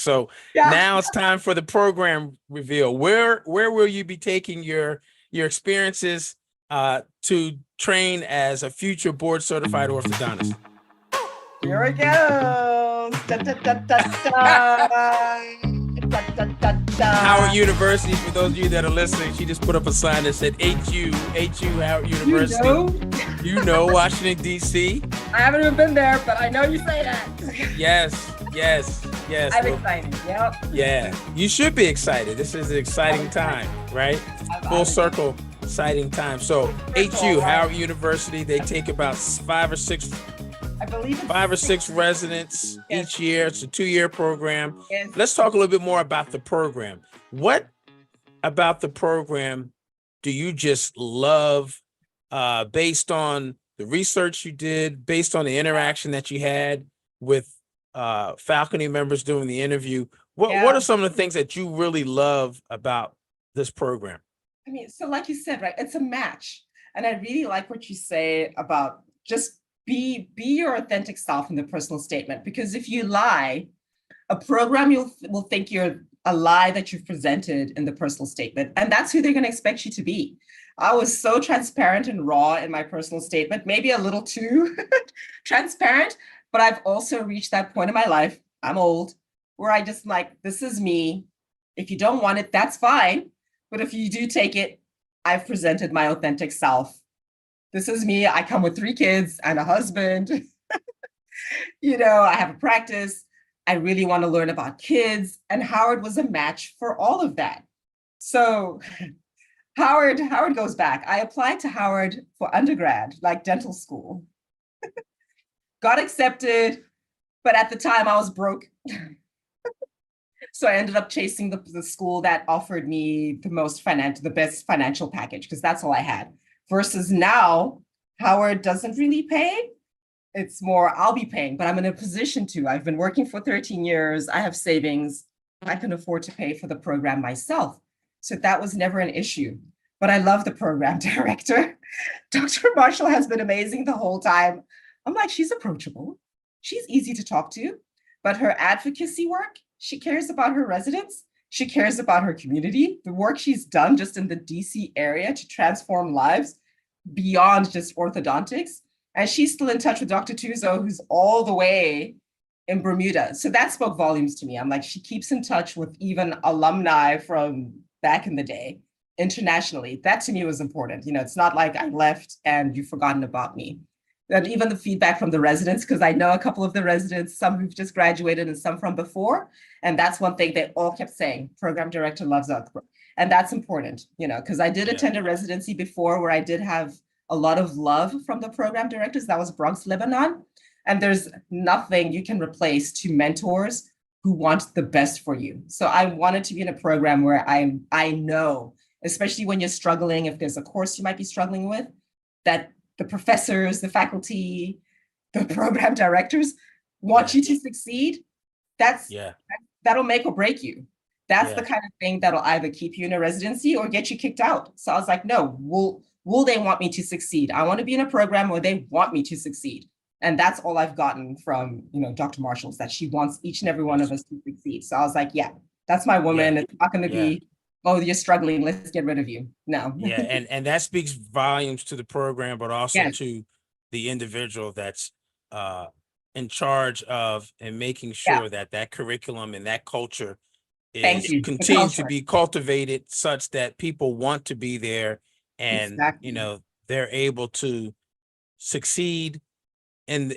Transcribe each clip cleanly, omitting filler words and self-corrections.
So Yeah. now it's time for the program reveal. Where will you be taking your experiences to train as a future board certified orthodontist? Here it goes. Da, da, da, da, da. Da, da, da, da. Howard University, for those of you that are listening, she just put up a sign that said HU Howard University. You know, Washington, D.C. I haven't even been there, but I know you say that. Yes. I'm excited. Yep. Yeah, you should be excited. This is an exciting time, right? Full circle, exciting time. So HU, Howard University, they take about five or six residents each year. It's a 2-year program. Yes. Let's talk a little bit more about the program. What about the program do you just love based on the research you did, based on the interaction that you had with faculty members during the interview? What are some of the things that you really love about this program? I mean, so like you said, right, it's a match. And I really like what you say about just be your authentic self in the personal statement, because if you lie, a program will think you're a lie that you've presented in the personal statement, and that's who they're going to expect you to be. I was so transparent and raw in my personal statement, maybe a little too transparent, but I've also reached that point in my life, I'm old, where I just like, this is me. If you don't want it, that's fine. But if you do take it, I've presented my authentic self. This is me. I come with 3 kids and a husband. I have a practice. I really want to learn about kids. And Howard was a match for all of that. So Howard goes back. I applied to Howard for undergrad, like dental school. Got accepted, but at the time I was broke. So I ended up chasing the school that offered me the best financial package, because that's all I had. Versus now, Howard doesn't really pay. It's more, I'll be paying, but I'm in a position to. I've been working for 13 years. I have savings. I can afford to pay for the program myself. So that was never an issue. But I love the program director. Dr. Marshall has been amazing the whole time. I'm like, she's approachable. She's easy to talk to. But her advocacy work, she cares about her residents. She cares about her community. The work she's done just in the DC area to transform lives beyond just orthodontics. And she's still in touch with Dr. Tuzo, who's all the way in Bermuda. So that spoke volumes to me. I'm like, she keeps in touch with even alumni from back in the day, internationally. That to me was important. It's not like I left and you've forgotten about me. And even the feedback from the residents, because I know a couple of the residents, some who've just graduated and some from before. And that's one thing they all kept saying, program director loves us. And that's important, because I did attend a residency before where I did have a lot of love from the program directors. That was Bronx, Lebanon. And there's nothing you can replace 2 mentors who want the best for you. So I wanted to be in a program where I know, especially when you're struggling, if there's a course you might be struggling with, that the professors, the faculty, the program directors want you to succeed. That'll make or break you. That's the kind of thing that'll either keep you in a residency or get you kicked out. So I was like, no, will they want me to succeed? I want to be in a program where they want me to succeed. And that's all I've gotten from, Dr. Marshall's, that she wants each and every one of us to succeed. So I was like, yeah, that's my woman. It's not going to be, oh, you're struggling, let's get rid of you. No. and that speaks volumes to the program, but also to the individual that's in charge of and making sure that curriculum and that culture is continues to be cultivated such that people want to be there and they're able to succeed in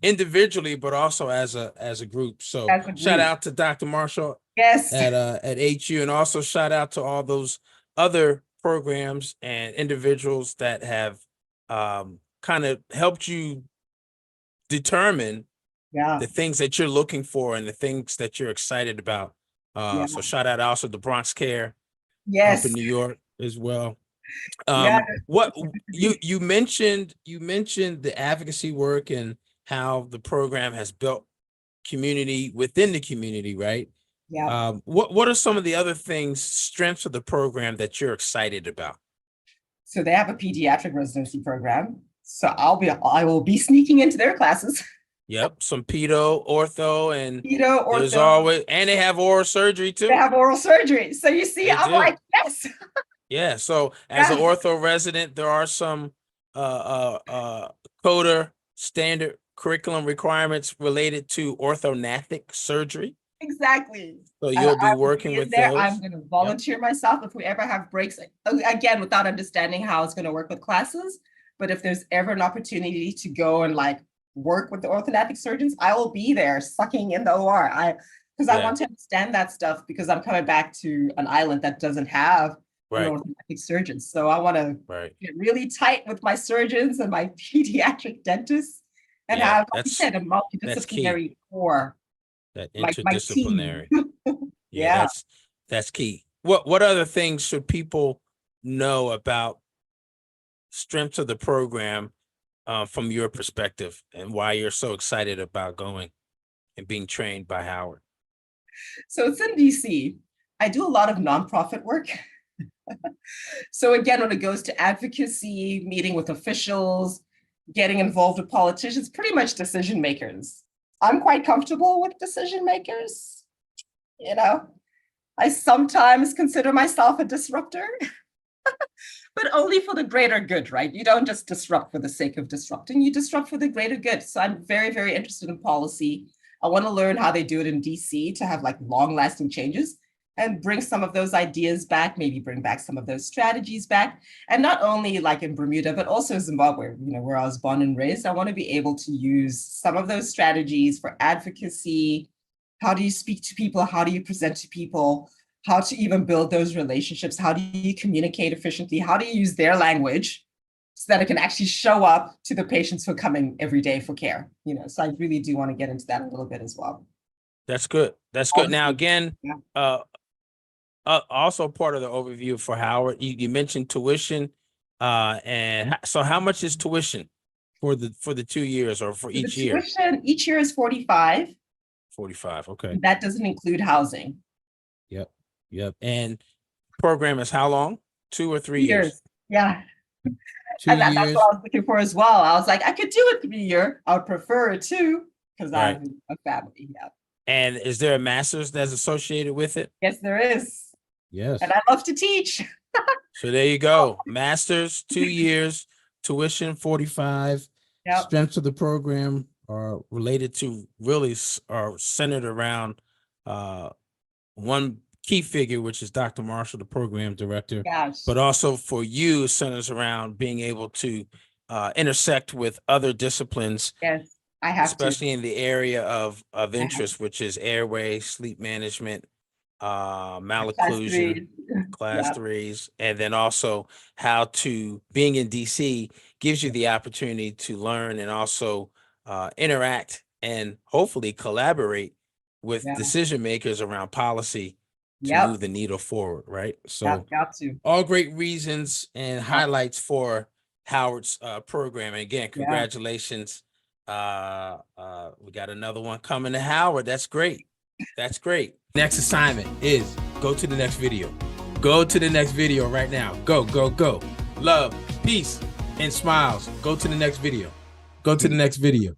individually, but also as a group. So shout out to Dr. Marshall at HU, and also shout out to all those other programs and individuals that have kind of helped you determine the things that you're looking for and the things that you're excited about. So shout out also to Bronx Care up in New York as well. What you mentioned the advocacy work and how the program has built community within the community, right? What are some of the other strengths of the program that you're excited about? So they have a pediatric residency program. So I will be sneaking into their classes. Yep, some pedo, ortho, and there's ortho. always, and they have oral surgery too. They have oral surgery. So you see, They I'm do. like, yes. Yeah. So as an Yeah. ortho resident, there are some coder standard curriculum requirements related to orthodontic surgery. Exactly. So you'll be I will working in with there. those. I'm going to volunteer myself if we ever have breaks, again, without understanding how it's going to work with classes. But if there's ever an opportunity to go and like work with the orthodontic surgeons, I will be there sucking in the OR. Because I want to understand that stuff, because I'm coming back to an island that doesn't have an orthodontic surgeon. So I want to get really tight with my surgeons and my pediatric dentists and have, like you said, a multidisciplinary core. That Like interdisciplinary. Yeah, that's key. What other things should people know about strengths of the program from your perspective, and why you're so excited about going and being trained by Howard? So it's in DC. I do a lot of nonprofit work. So again, when it goes to advocacy, meeting with officials, getting involved with politicians, pretty much decision makers. I'm quite comfortable with decision makers. You know, I sometimes consider myself a disruptor, but only for the greater good, right? You don't just disrupt for the sake of disrupting, you disrupt for the greater good. So I'm very, very interested in policy. I want to learn how they do it in DC to have like long lasting changes and bring some of those ideas back, maybe bring back some of those strategies back. And not only like in Bermuda, but also Zimbabwe, you know, where I was born and raised. I want to be able to use some of those strategies for advocacy. How do you speak to people? How do you present to people? How to even build those relationships? How do you communicate efficiently? How do you use their language so that it can actually show up to the patients who are coming every day for care? You know, so I really do want to get into that a little bit as well. That's good. That's good. Now, again, also part of the overview for Howard, you mentioned tuition, and so how much is tuition for the 2 years or for each year? Tuition each year is 45. 45. Okay. That doesn't include housing. Yep. And program is how long? 2 or 3 years? Yeah. And that's what I was looking for as well. I was like, I could do a 3-year. I would prefer it 2 because I have a family. Yeah. And is there a master's that's associated with it? Yes, there is. Yes. And I love to teach. So there you go. Master's, 2 years, tuition 45. Yep. Strengths of the program are related to really are centered around one key figure, which is Dr. Marshall, the program director. Yes. But also for you, centers around being able to intersect with other disciplines. Yes, I have especially in the area of interest, which is airway, sleep management, malocclusion, class 3s, and then also how to, being in DC gives you the opportunity to learn and also interact and hopefully collaborate with decision makers around policy to move the needle forward, right? So all great reasons and highlights for Howard's program. And again, congratulations. We got another one coming to Howard. That's great. That's great. Next assignment is go to the next video. Go to the next video right now. Go, go, go. Love, peace, and smiles. Go to the next video. Go to the next video.